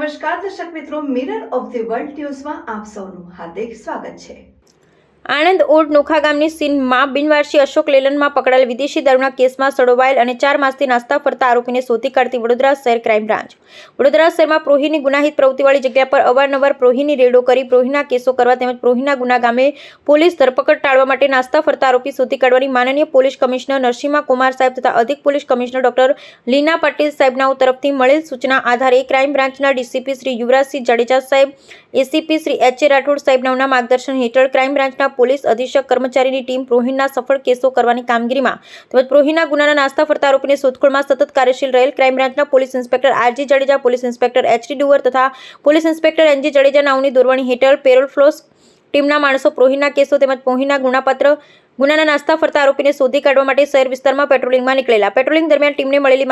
નમસ્કાર દર્શક મિત્રો, મિરર ઓફ ધ વર્લ્ડ ન્યૂઝમાં આપ સૌનું હાર્દિક સ્વાગત છે। આણંદ ઓડ નોખા ગામની સીમમાં બિનવારસી અશોક લેલનમાં પકડાયેલ વિદેશી દારૂના કેસમાં સડોવાયેલ અને 4 માસથી નાસ્તા ફરતા આરોપીને શોધી કાઢતી વડોદરા શહેર ક્રાઇમ બ્રાન્ચ। વડોદરા શહેરમાં પ્રોહીની ગુનાહિત પ્રવૃત્તિવાળી જગ્યા પર અવારનવાર પ્રોહીની રેડો કરી પ્રોહીના કેસો કરવા તેમજ પ્રોહીના ગુના ગામે પોલીસ ધરપકડ ટાળવા માટે નાસ્તા ફરતા આરોપી શોધી કાઢવાની માનનીય પોલીસ કમિશનર નરસિંહા કુમાર સાહેબ તથા અધિક પોલીસ કમિશનર ડોક્ટર લીના પાટીલ સાહેબના તરફથી મળેલ સૂચના આધારે ક્રાઇમ બ્રાન્ચના ડીસીપી શ્રી યુવરાજસિંહ જાડેજા સાહેબ, એસીપી શ્રી એચ એ રાઠોડ સાહેબના માર્ગદર્શન હેઠળ ક્રાઇમ બ્રાન્ચના પોલીસ અધિક્ષક કર્મચારીની ટીમ પ્રોહીના સફળ કેસો કરવાની કામગીરીમાં તેમજ પ્રોહીના ગુનાના નાસ્તા ફરતા આરોપીને શોધખોળમાં સતત કાર્યશીલ રહેલ ક્રાઇમ બ્રાન્ચના police inspector RG Jadeja, police inspector HD ડુવર તથા પોલીસ ઇન્સ્પેક્ટર એનજી જાડેજા નાઓની દોરવણી હેઠળ પેરોલ ફ્લોસ ટીમના માણસો પ્રોહીના કેસો તેમજ પ્રોહીના ગુનાના નાસ્તા ફરતા આરોપીને શોધી કાઢવા માટે શહેર વિસ્તારમાં પેટ્રોલિંગમાં નીકળેલા। પેટ્રોલિંગ દરમિયાન ટીમને મળેલી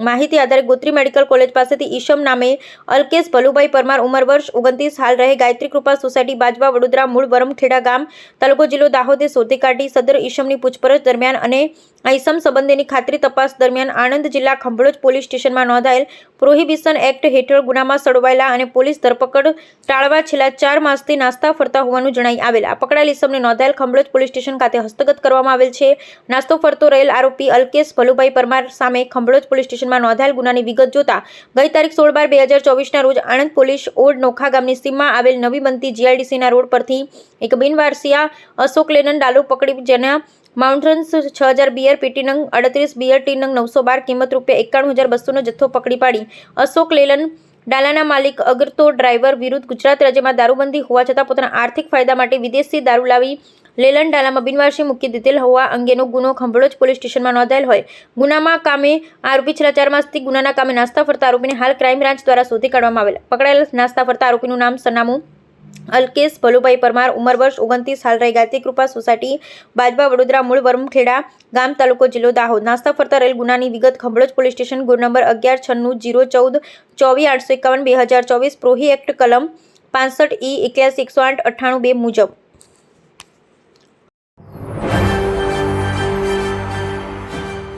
માહિતી આધારે ગોત્રી મેડિકલ કોલેજ પાસેથી ઈશમ નામે અલ્કેશ ભલુભાઈ પરમાર, ઉંમર વર્ષ 29, હાલ રહે ગાયત્રી કૃપા સોસાયટી બાજવા, વડોદરા, મૂળ વરમખેડા ગામ, તાલુકો જિલ્લો દાહોદે શોધી કાઢી સદર ઈશમની પૂછપરછ દરમિયાન અને આ ઈસમ સંબંધીની ખાતરી તપાસ દરમિયાન આણંદ જિલ્લા ખંભળોજ પોલીસ સ્ટેશનમાં નોંધાયેલ પ્રોહિબિશન એક્ટ હેઠળ ગુનામાં સડવાયેલા અને પોલીસ ધરપકડ ટાળવા છેલ્લા 4 માસથી નાસ્તા ફરતા હોવાનું જણાઈ આવેલ આ પકડાયેલ ઈસમને નોંધાયેલ ખંભળોજ પોલીસ સ્ટેશન ખાતે હસ્તગત કરવામાં આવેલ છે। નાસ્તો ફરતો રહેલ આરોપી અલ્કેશ ભલુભાઈ પરમાર સામે ખંભળોજ પોલીસ સ્ટેશનમાં નોંધાયેલ ગુનાની વિગત જોતા ગઈ તારીખ 16/12/2024ના રોજ આણંદ પોલીસ ઓડ નોખા ગામની સીમમાં આવેલ નવી બનતી જીઆઈડીસીના રોડ પરથી એક બિનવારસીયા અશોક લેલન ડાલુ પકડી જેના માઉન્ટન્સ 6000 બિયર, પેટી નંગ 38 બિયર, ટી નંગ 912, કિંમત ₹91,200નો જથ્થો પકડી પાડી અશોક લેલન ડાલાના માલિક અગરતો ડ્રાઈવર વિરુદ્ધ ગુજરાત રાજ્યમાં દારૂબંધી હોવા છતાં પોતાના આર્થિક ફાયદા માટે વિદેશી દારૂ લાવી લેલન ડાલામાં બિનવારસી મૂકી દીધેલ હોવા અંગેનો ગુનો ખંભળોજ પોલીસ સ્ટેશનમાં નોંધાયેલ હોય ગુનામાં કામે આરોપી છેલ્લા 4 માસથી ગુનાના કામે નાસ્તા ફરતા આરોપીને હાલ ક્રાઇમ બ્રાન્ચ દ્વારા શોધી કાઢવામાં આવેલ પકડાયેલ નાસ્તા ફરતા આરોપીનું નામ સરનામું અલ્કેશ ભલુભાઈ પરમાર, ઉંમર વર્ષ 29, હાલ રહી ગાયત્રી કૃપા સોસાયટી બાજવા, વડોદરા, મૂળ વરમખેડા ગામ, તાલુકો જિલ્લો દાહોદ। નાસ્તા ફરતા રહેલ ગુનાની વિગત ખંભળોજ પોલીસ સ્ટેશન ગુનો નંબર 1196-014-24-851-2024 પ્રોહી એક્ટ કલમ 65E 81-108-98 મુજબ